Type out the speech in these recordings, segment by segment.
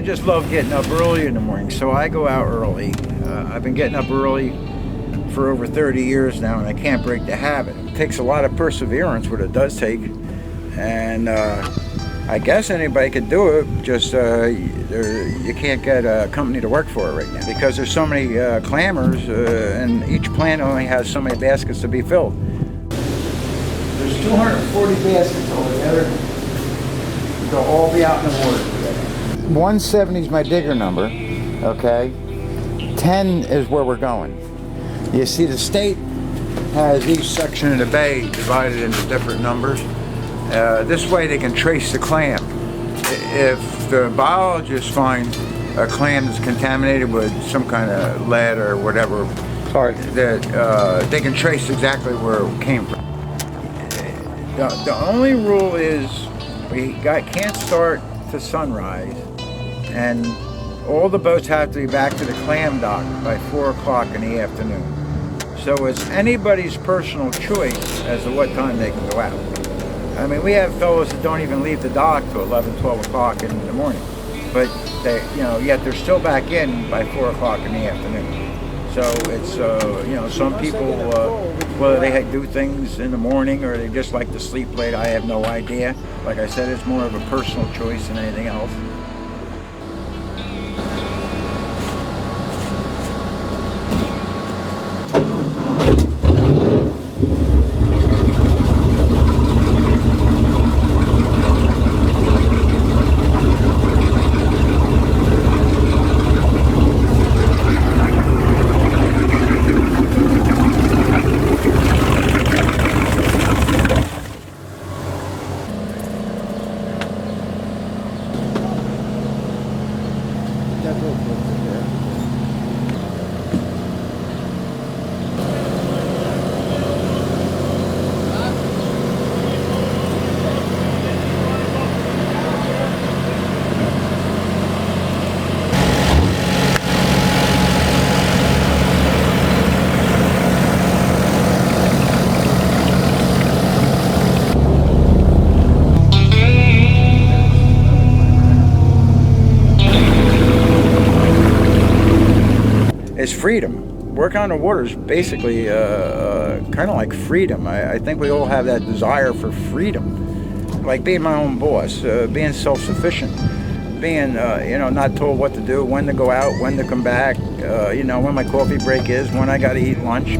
just love getting up early in the morning, so I go out early. I've been getting up early for over 30 years now, and I can't break the habit. It takes a lot of perseverance, what it does take, and I guess anybody could do it, just you can't get a company to work for it right now because there's so many clammers, and each plant only has so many baskets to be filled. There's 240 baskets altogether. They'll all be out in the water today. 170 is my digger number, okay? 10 is where we're going. You see, the state has each section of the bay divided into different numbers. This way they can trace the clam. If the biologists find a clam that's contaminated with some kind of lead or whatever, that they can trace exactly where it came from. The only rule is can't start to sunrise, and all the boats have to be back to the clam dock by 4 o'clock in the afternoon. So it's anybody's personal choice as to what time they can go out. I mean, we have fellows that don't even leave the dock till 11, 12 o'clock in the morning, but they, yet they're still back in by 4 o'clock in the afternoon. So it's, some people, whether they do things in the morning or they just like to sleep late, I have no idea. Like I said, it's more of a personal choice than anything else. Is freedom. Working on the water is basically kind of like freedom. I think we all have that desire for freedom, like being my own boss, being self-sufficient, being not told what to do, when to go out, when to come back, when my coffee break is, when I got to eat lunch,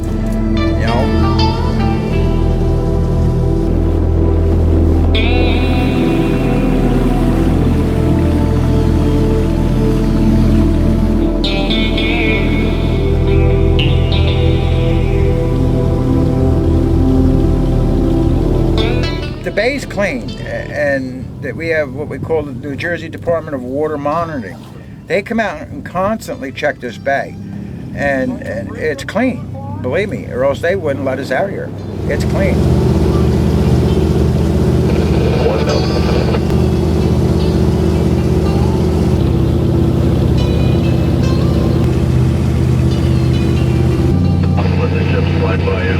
The bay's clean, and that we have what we call the New Jersey Department of Water Monitoring. They come out and constantly check this bay, and it's clean, believe me, or else they wouldn't let us out here. It's clean. Let the ships slide by you.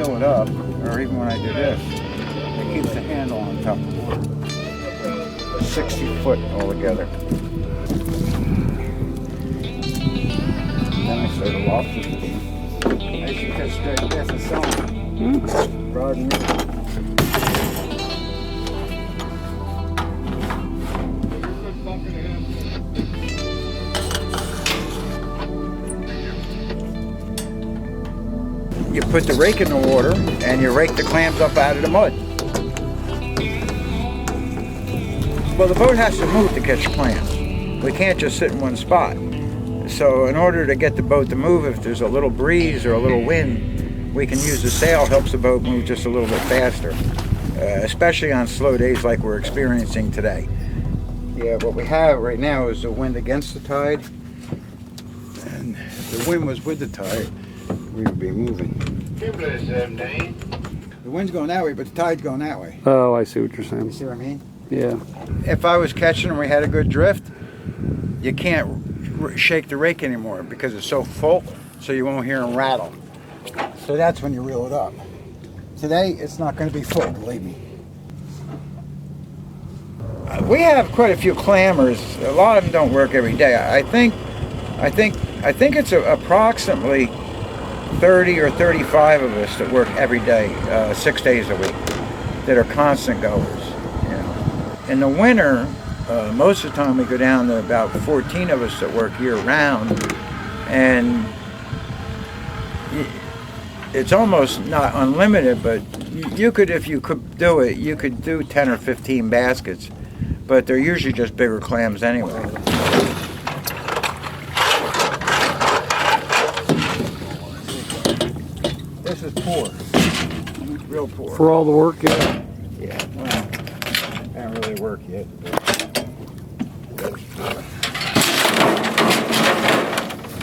It up, or even when I do this, it keeps the handle on top of the water. 60 foot altogether. Then I start a lobster fishing. As you can straight this and so on. Rod and reel. You put the rake in the water and you rake the clams up out of the mud. Well, the boat has to move to catch clams. We can't just sit in one spot. So in order to get the boat to move, if there's a little breeze or a little wind, we can use the sail, helps the boat move just a little bit faster, especially on slow days like we're experiencing today. Yeah, what we have right now is the wind against the tide, and if the wind was with the tide, we would be moving. The wind's going that way, but the tide's going that way. Oh, I see what you're saying. You see what I mean? Yeah. If I was catching and we had a good drift, you can't shake the rake anymore because it's so full, so you won't hear them rattle. So that's when you reel it up. Today, it's not going to be full, believe me. We have quite a few clammers. A lot of them don't work every day. I think it's approximately 30 or 35 of us that work every day, 6 days a week, that are constant goers. You know. In the winter, most of the time we go down to about 14 of us that work year round, and it's almost not unlimited, but you could, if you could do it, you could do 10 or 15 baskets, but they're usually just bigger clams anyway. This is poor, real poor. For all the work, yeah. Yeah, well, not really work yet.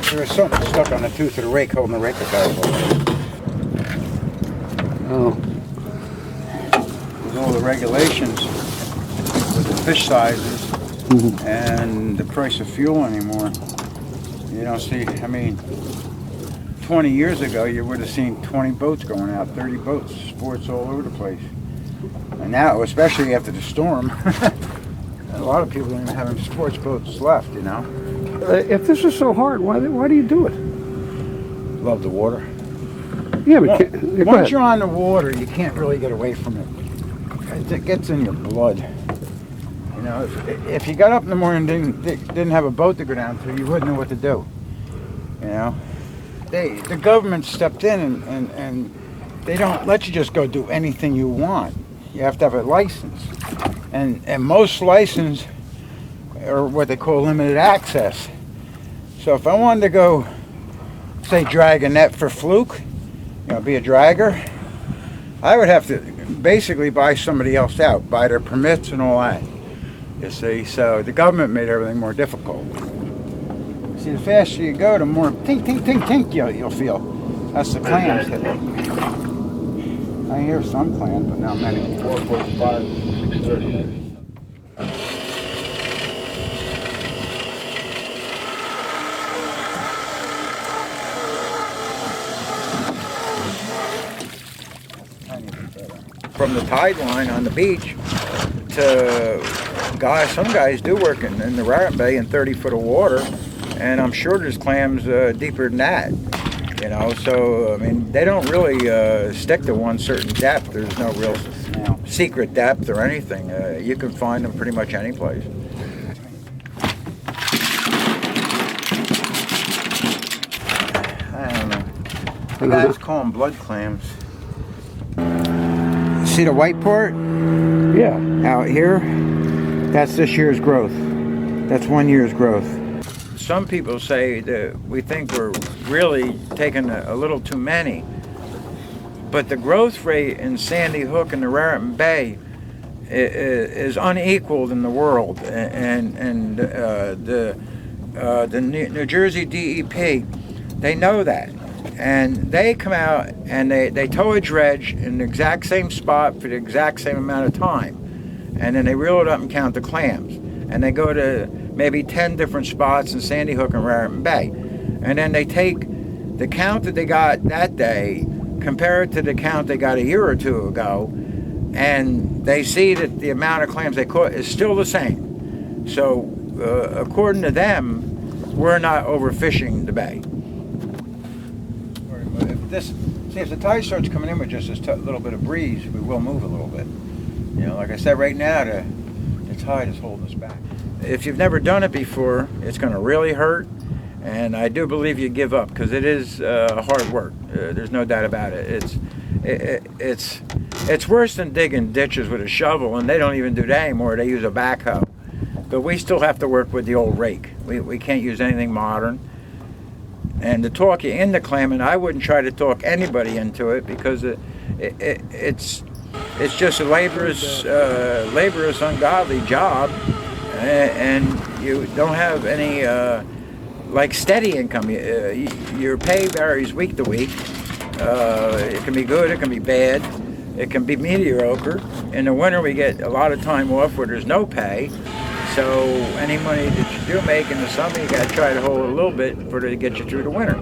There was something stuck on the tooth of the rake holding the rake about. Oh. With all the regulations with the fish sizes and the price of fuel anymore, you don't see, I mean, 20 years ago you would have seen 20 boats going out, 30 boats, sports all over the place. And now, especially after the storm, a lot of people don't even have any sports boats left, you know. If this is so hard, why do you do it? Love the water. Yeah, but Once you're on the water, you can't really get away from it. It gets in your blood. You know, if you got up in the morning and didn't have a boat to go down to, you wouldn't know what to do. You know, the government stepped in and they don't let you just go do anything you want. You have to have a license, and most licenses are what they call limited access. So if I wanted to go, say, drag a net for fluke, you know, be a dragger, I would have to basically buy somebody else out, buy their permits and all that. You see, so the government made everything more difficult. See, the faster you go, the more tink, tink, tink, tink you'll feel. That's the clams hitting. I hear some clams, but not many. 4:45, 6:30. From the tide line on the beach to some guys do work in the Raritan Bay in 30 foot of water, and I'm sure there's clams deeper than that. You know, so I mean, they don't really stick to one certain depth. There's no real secret depth or anything. You can find them pretty much any place. I don't know. The guys call them blood clams. See the white part? Yeah. Out here? That's this year's growth. That's 1 year's growth. Some people say that we think we're really taking a little too many. But the growth rate in Sandy Hook and the Raritan Bay is unequaled in the world. And the New Jersey DEP, they know that. And they come out and they tow a dredge in the exact same spot for the exact same amount of time. And then they reel it up and count the clams. And they go to maybe 10 different spots in Sandy Hook and Raritan Bay. And then they take the count that they got that day, compare it to the count they got a year or two ago, and they see that the amount of clams they caught is still the same. So according to them, we're not overfishing the bay. If the tide starts coming in with just this little bit of breeze, we will move a little bit. You know, like I said, right now the tide is holding us back. If you've never done it before, it's going to really hurt, and I do believe you give up because it is hard work. There's no doubt about it. It's worse than digging ditches with a shovel, and they don't even do that anymore. They use a backhoe. but we still have to work with the old rake. We can't use anything modern. And to talk you into clamming, I wouldn't try to talk anybody into it, because it's just a laborious ungodly job, and you don't have any like steady income. Your pay varies week to week. It can be good, it can be bad, it can be mediocre. In the winter we get a lot of time off where there's no pay, so any money that you do make in the summer you got to try to hold a little bit to get you through the winter.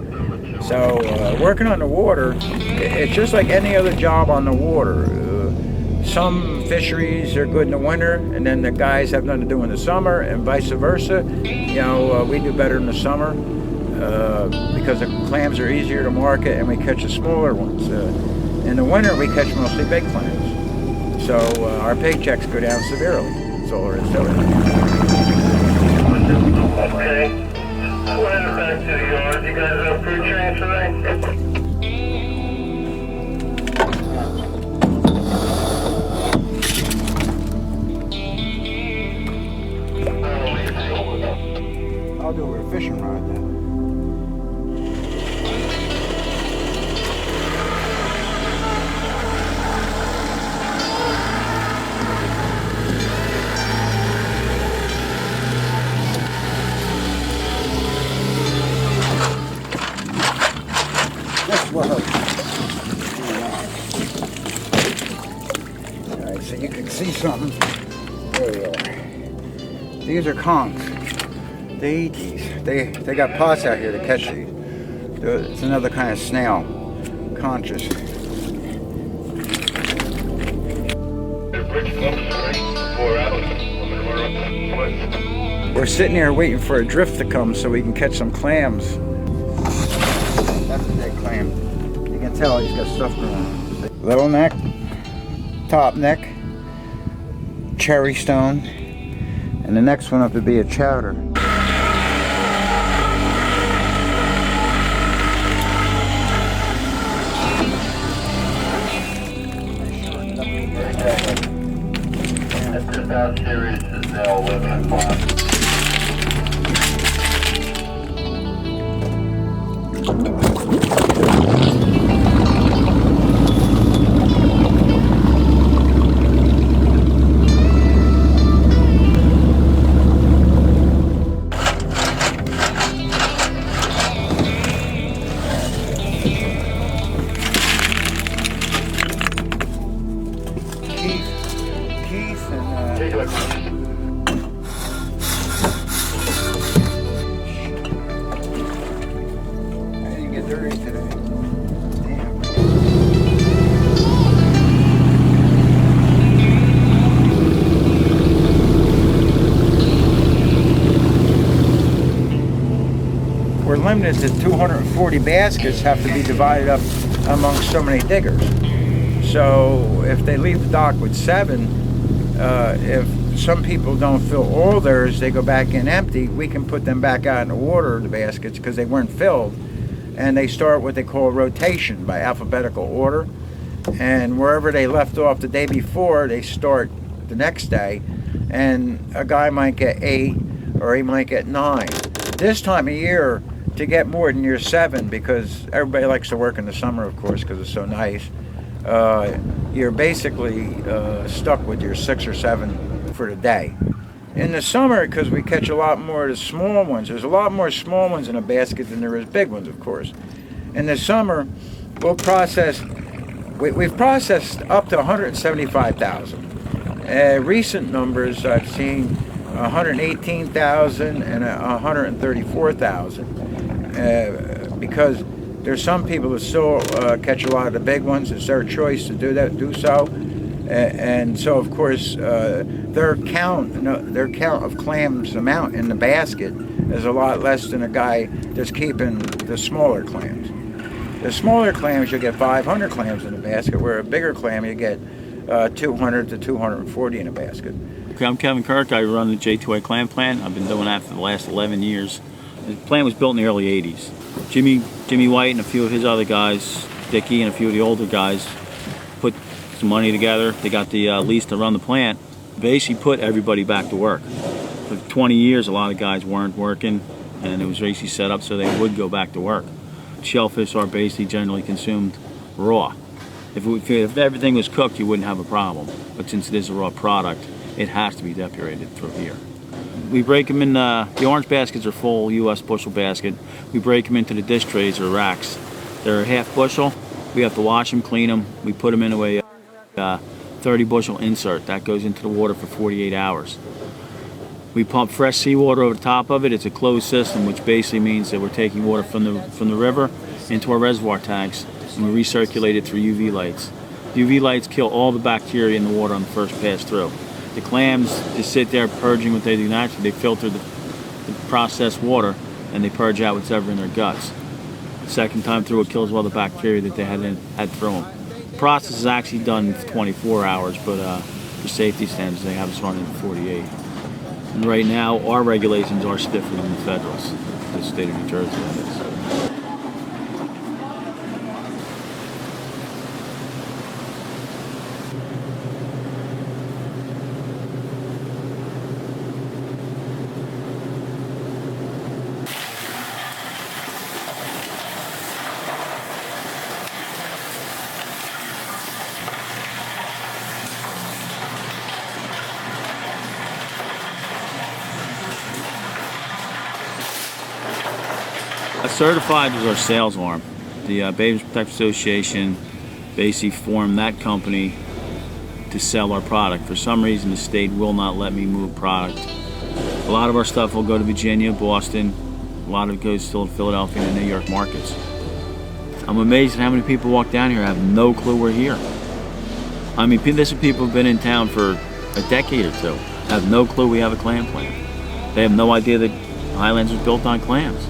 So working on the water, it's just like any other job on the water. Some fisheries are good in the winter, and then the guys have nothing to do in the summer, and vice versa. You know, we do better in the summer because the clams are easier to market, and we catch the smaller ones. In the winter, we catch mostly big clams, so our paychecks go down severely. That's all there is to it. Okay. We're back to the yard. You guys have food trains today? I'll do a fishing rod then. This works. Alright, so you can see something. There we are. These are conchs. They eat these. They got pots out here to catch these. It's another kind of snail, conscious. We're sitting here waiting for a drift to come so we can catch some clams. That's a big clam. You can tell he's got stuff going on. Little neck, top neck, cherry stone, and the next one up to be a chowder. That series is now 11 o'clock. We're limited to 240 baskets, have to be divided up amongst so many diggers. So if they leave the dock with 7, if some people don't fill all theirs, they go back in empty, we can put them back out in the water, the baskets, because they weren't filled. And they start what they call rotation by alphabetical order. And wherever they left off the day before, they start the next day. And a guy might get 8 or he might get 9. This time of year, to get more than your 7, because everybody likes to work in the summer, of course, because it's so nice, you're basically stuck with your 6 or 7 for the day. In the summer, because we catch a lot more of the small ones, there's a lot more small ones in a basket than there is big ones, of course. In the summer, we'll process, we've processed up to 175,000. Recent numbers I've seen 118,000 and 134,000, because there's some people that still catch a lot of the big ones. It's their choice to do so, and so of course their count of clams amount in the basket is a lot less than a guy that's keeping the smaller clams. The smaller clams, you get 500 clams in a basket, where a bigger clam you get 200 to 240 in a basket. Okay, I'm Kevin Kirk. I run the J2A clam plant. I've been doing that for the last 11 years. The plant was built in the early 80s. Jimmy White and a few of his other guys, Dickie and a few of the older guys, put some money together. They got the lease to run the plant. Basically put everybody back to work. For 20 years, a lot of guys weren't working, and it was basically set up so they would go back to work. Shellfish are basically generally consumed raw. If everything was cooked, you wouldn't have a problem. But since it is a raw product, it has to be depurated through here. We break them in, the orange baskets are full U.S. bushel basket. We break them into the dish trays or racks. They're a half bushel. We have to wash them, clean them. We put them into a 30 bushel insert. That goes into the water for 48 hours. We pump fresh seawater over the top of it. It's a closed system, which basically means that we're taking water from the river into our reservoir tanks, and we recirculate it through UV lights. UV lights kill all the bacteria in the water on the first pass through. The clams just sit there purging what they do naturally. They filter the processed water, and they purge out whatever in their guts. The second time through, it kills all the bacteria that they had through them. The process is actually done in 24 hours, but for safety standards, they have us running in 48. And right now, our regulations are stiffer than the federals, the state of New Jersey, that is. Certified is our sales arm. The Babies Protect Association basically formed that company to sell our product. For some reason, the state will not let me move product. A lot of our stuff will go to Virginia, Boston. A lot of it goes still to Philadelphia and the New York markets. I'm amazed at how many people walk down here and have no clue we're here. I mean, this is people who've been in town for a decade or two, have no clue we have a clam plant. They have no idea that Highlands was built on clams.